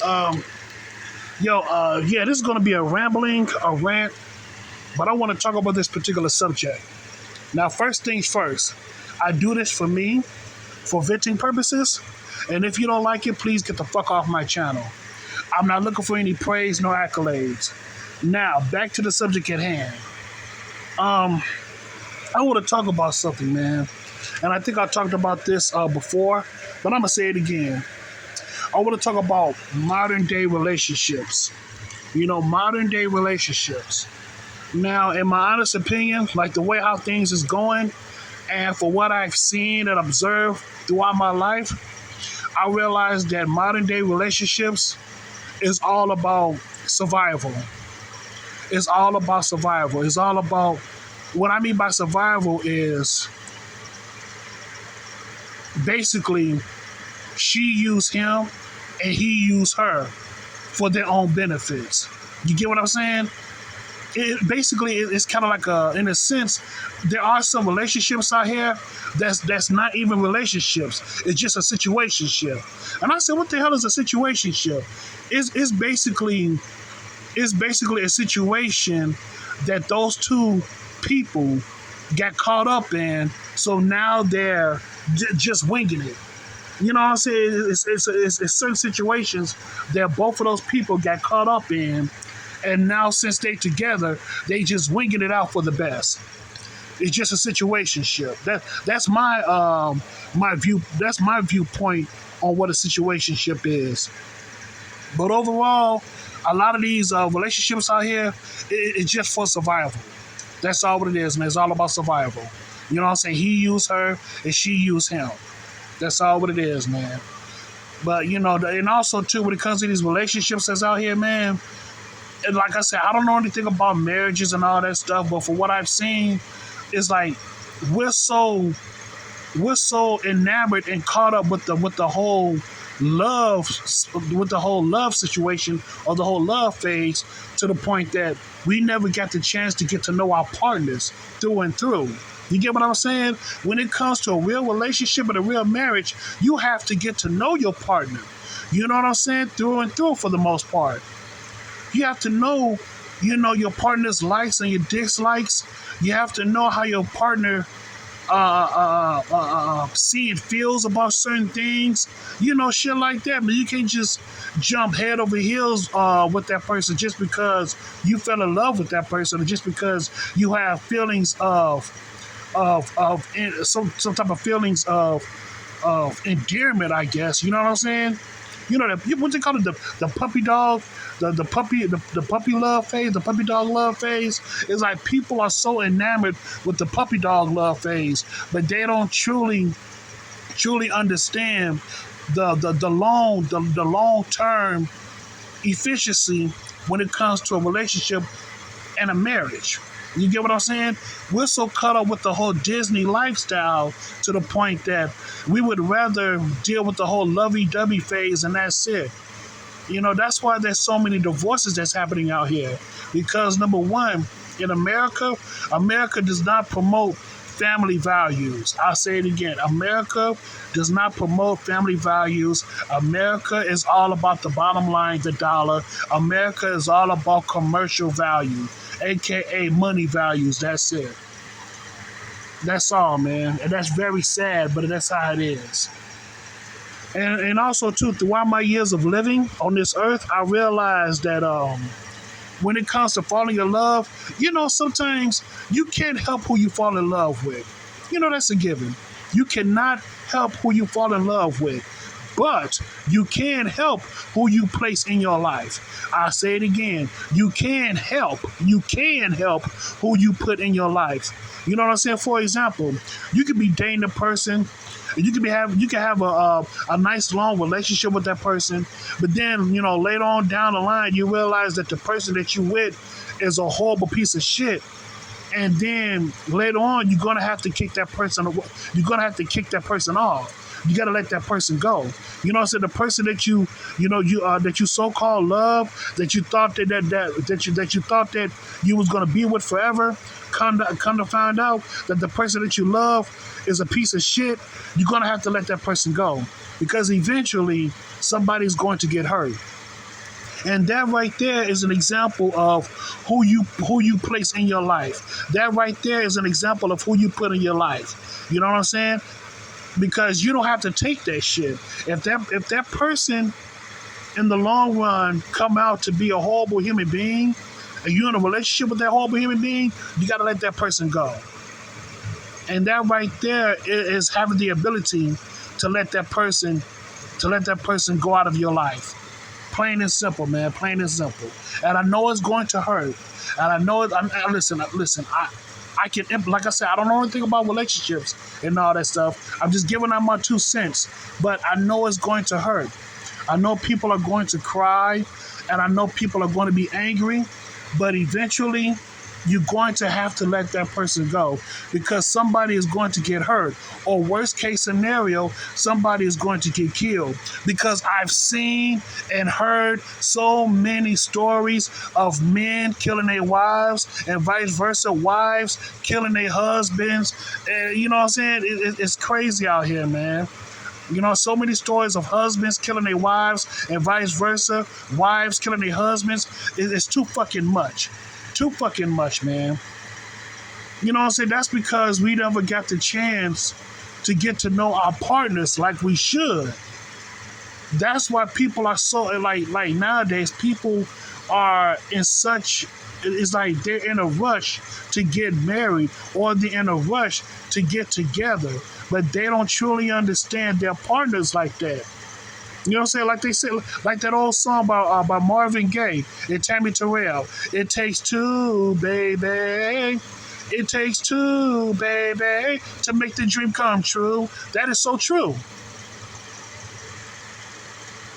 Um, yeah, this is going to be a rant, but I want to talk about this particular subject. Now, first things first, I do this for me, for venting purposes, and if you don't like it, please get the fuck off my channel. I'm not looking for any praise nor accolades. Now, back to the subject at hand. Um, I want to talk about something, man, and I think I talked about this before, but I'm gonna say it again. I want to talk about modern day relationships. Modern day relationships. Now, in my honest opinion, like the way how things is going, and for what I've seen and observed throughout my life, I realized that modern day relationships is all about survival. It's all about survival. It's all about what I mean by survival is basically she used him and he used her for their own benefits. You get what I'm saying? It's kind of like in a sense, there are some relationships out here that's not even relationships. It's just a situationship. And I said, what the hell is a situationship? It's basically a situation that those two people got caught up in. So now they're just winging it. You know what I'm saying? It's certain situations that both of those people got caught up in, and now since they together, they just winging it out for the best. It's just a situationship. That's my view. That's my viewpoint on what a situationship is. But overall, a lot of these relationships out here, it's just for survival. That's all what it is, man. It's all about survival. You know what I'm saying? He used her and she used him. That's all what it is, man. But and also too, when it comes to these relationships that's out here, man, and like I said, I don't know anything about marriages and all that stuff, but for what I've seen, it's like we're so enamored and caught up with the whole love situation or the whole love phase to the point that we never got the chance to get to know our partners through and through. You get what I'm saying? When it comes to a real relationship and a real marriage, you have to get to know your partner. You know what I'm saying? Through and through for the most part. You have to know, your partner's likes and your dislikes. You have to know how your partner see and feels about certain things. Shit like that. But you can't just jump head over heels with that person just because you fell in love with that person, or just because you have feelings of some type of feelings of endearment, I guess. You know what I'm saying? That what they call it, the puppy dog, the puppy love phase, the puppy dog love phase. It's like people are so enamored with the puppy dog love phase, but they don't truly understand the long term efficiency when it comes to a relationship and a marriage. You get what I'm saying? We're so caught up with the whole Disney lifestyle to the point that we would rather deal with the whole lovey-dovey phase and that's it. That's why there's so many divorces that's happening out here. Because number one, in America does not promote family values. I'll say it again. America does not promote family values. America is all about the bottom line, the dollar. America is all about commercial value, aka money values. That's it. That's all, man. And that's very sad, but that's how it is. And also too, throughout my years of living on this earth, I realized that when it comes to falling in love, sometimes you can't help who you fall in love with. That's a given. You cannot help who you fall in love with, but you can help who you place in your life. I say it again. You can help who you put in your life. You know what I'm saying? For example, you could be dating a person. You can have a nice long relationship with that person, but then later on down the line you realize that the person that you with is a horrible piece of shit, and then later on you're gonna have to kick that person. You're gonna have to kick that person off. you got to let that person go. You know what I'm saying? The person that that you so-called love, that you thought that you thought that you was gonna be with forever, come to find out that the person that you love is a piece of shit. You're gonna have to let that person go, because eventually somebody's going to get hurt. And that right there is an example of who you place in your life. That right there is an example of who you put in your life. You know what I'm saying? Because you don't have to take that shit. If that person in the long run come out to be a horrible human being, and you're in a relationship with that horrible human being, you got to let that person go. And that right there is having the ability to let that person go out of your life. Plain and simple, man. Plain and simple. And I know it's going to hurt. And I know it. Listen. I can, like I said, I don't know anything about relationships and all that stuff. I'm just giving out my 2 cents. But I know it's going to hurt. I know people are going to cry, and I know people are going to be angry. But eventually, you're going to have to let that person go, because somebody is going to get hurt, or worst case scenario, somebody is going to get killed. Because I've seen and heard so many stories of men killing their wives and vice versa, wives killing their husbands. And you know what I'm saying? It's crazy out here, man. You know, so many stories of husbands killing their wives and vice versa, wives killing their husbands. It's too fucking much. Too fucking much, man. You know what I'm saying? That's because we never got the chance to get to know our partners like we should. That's why people are so, like nowadays, people are in such, it's like they're in a rush to get married, or they're in a rush to get together, but they don't truly understand their partners like that. You know what I'm saying? Like they said, like that old song by Marvin Gaye and Tammy Terrell. It takes two, baby. It takes two, baby, to make the dream come true. That is so true.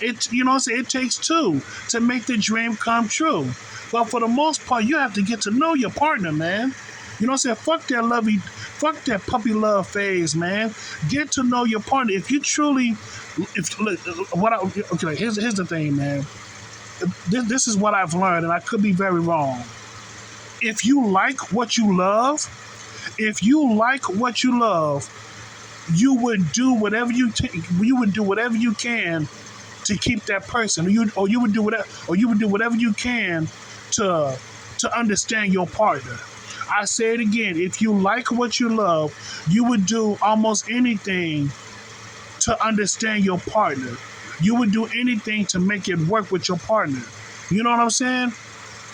You know what I'm saying? It takes two to make the dream come true. But for the most part, you have to get to know your partner, man. You know what I'm saying? Fuck that puppy love phase, man. Get to know your partner. If you truly, here's the thing, man. This is what I've learned, and I could be very wrong. If you like what you love, you would do whatever you can to keep that person. You would do whatever you can to understand your partner. I say it again. If you like what you love, you would do almost anything to understand your partner. You would do anything to make it work with your partner. You know what I'm saying?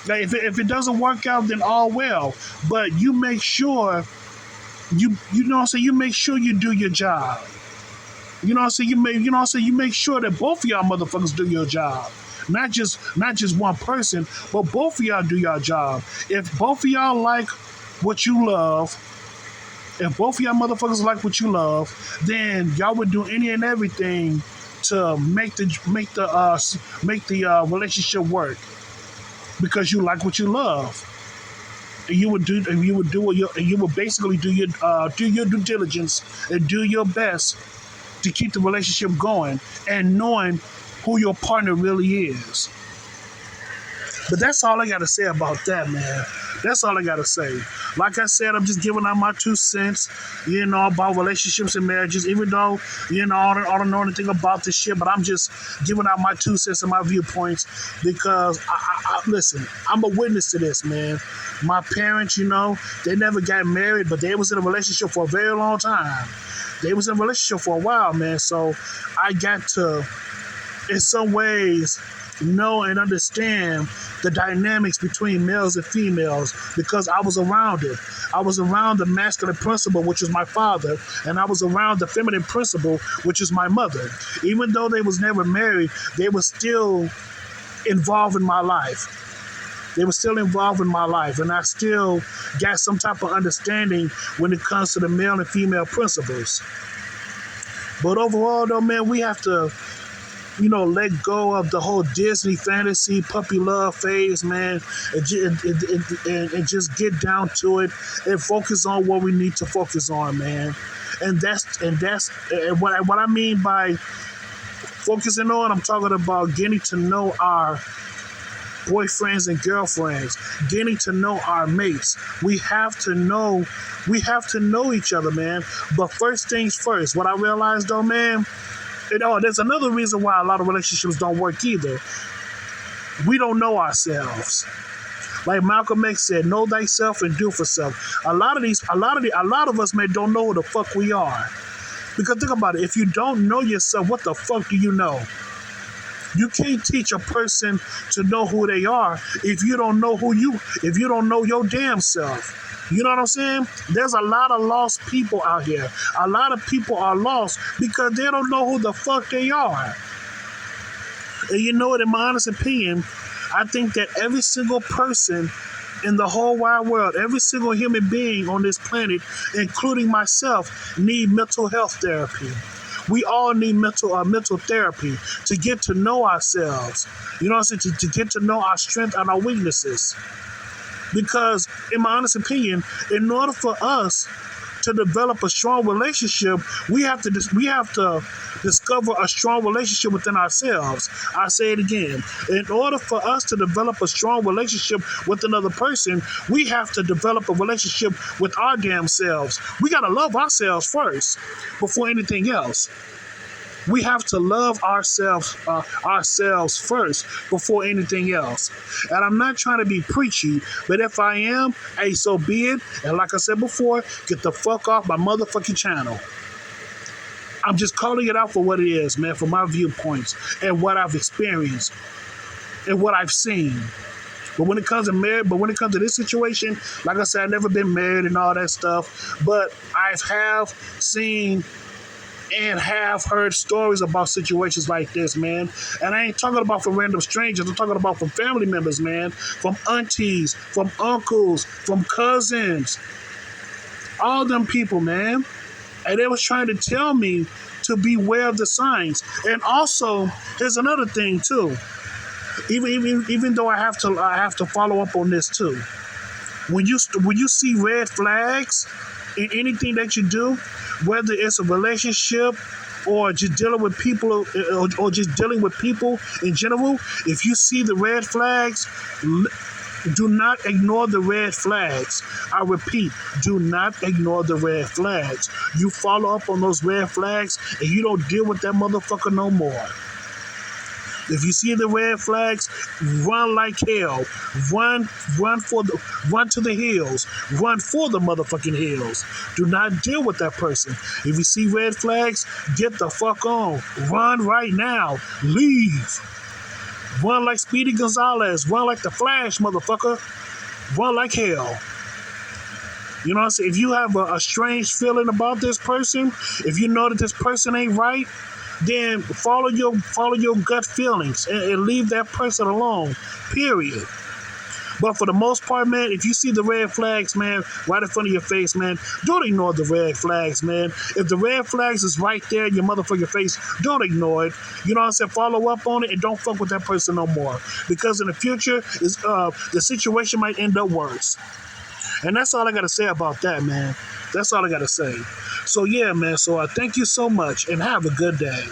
Like if it doesn't work out, then all well. But you make sure you know what I'm saying, you make sure you do your job. You know what I'm saying? You make sure that both of y'all motherfuckers do your job. Not just one person, but both of y'all do your job. If both of y'all like what you love, if both of y'all motherfuckers like what you love, then y'all would do any and everything to make the relationship work, because you like what you love. And you would basically do your due diligence and do your best to keep the relationship going, and knowing who your partner really is. But that's all I got to say about that, man. That's all I got to say. Like I said, I'm just giving out my 2 cents, about relationships and marriages, even though, I don't know anything about this shit, but I'm just giving out my 2 cents and my viewpoints, because, listen, I'm a witness to this, man. My parents, they never got married, but they was in a relationship for a very long time. They was in a relationship for a while, man, so I got to, in some ways, know and understand the dynamics between males and females, because I was around it. I was around the masculine principle, which is my father, and I was around the feminine principle, which is my mother. Even though they was never married, they were still involved in my life. And I still got some type of understanding when it comes to the male and female principles. But overall, though, man, we have to let go of the whole Disney fantasy puppy love phase, man, and just get down to it and focus on what we need to focus on, man. And what I mean by focusing on, I'm talking about getting to know our boyfriends and girlfriends, getting to know our mates. We have to know each other, man. But first things first, what I realized though, man, there's another reason why a lot of relationships don't work either. We don't know ourselves. Like Malcolm X said, know thyself and do for self. A lot of us, man, don't know who the fuck we are. Because think about it, if you don't know yourself, what the fuck do you know? You can't teach a person to know who they are if you don't know if you don't know your damn self. You know what I'm saying? There's a lot of lost people out here. A lot of people are lost because they don't know who the fuck they are. And you know what, in my honest opinion, I think that every single person in the whole wide world, every single human being on this planet, including myself, need mental health therapy. We all need mental therapy to get to know ourselves. You know what I'm saying? To get to know our strengths and our weaknesses. Because, in my honest opinion, in order for us to develop a strong relationship, we have to discover a strong relationship within ourselves. I say it again. In order for us to develop a strong relationship with another person, we have to develop a relationship with our damn selves. We got to love ourselves first before anything else. We have to love ourselves first before anything else. And I'm not trying to be preachy, but if I am, hey, so be it. And like I said before, get the fuck off my motherfucking channel. I'm just calling it out for what it is, man, from my viewpoints and what I've experienced and what I've seen. But when it comes to this situation, like I said, I've never been married and all that stuff, but I have seen and have heard stories about situations like this, man. And I ain't talking about from random strangers. I'm talking about from family members, man. From aunties, from uncles, from cousins. All them people, man. And they was trying to tell me to beware of the signs. And also, there's another thing, too. Even though I have to follow up on this, too. When you see red flags in anything that you do, whether it's a relationship or just dealing with people or just dealing with people in general, if you see the red flags, do not ignore the red flags. I repeat, do not ignore the red flags. You follow up on those red flags and you don't deal with that motherfucker no more. If you see the red flags, run like hell. Run to the hills. Run for the motherfucking hills. Do not deal with that person. If you see red flags, get the fuck on. Run right now. Leave. Run like Speedy Gonzalez. Run like the Flash, motherfucker. Run like hell. You know what I'm saying? If you have a strange feeling about this person, if you know that this person ain't right, then follow your gut feelings and leave that person alone, period. But for the most part, man, if you see the red flags, man, right in front of your face, man, don't ignore the red flags, man. If the red flags is right there in your motherfucking face, don't ignore it. You know what I'm saying? Follow up on it and don't fuck with that person no more. Because in the future, the situation might end up worse. And that's all I got to say about that, man. That's all I got to say. So, yeah, man. So, thank you so much and have a good day.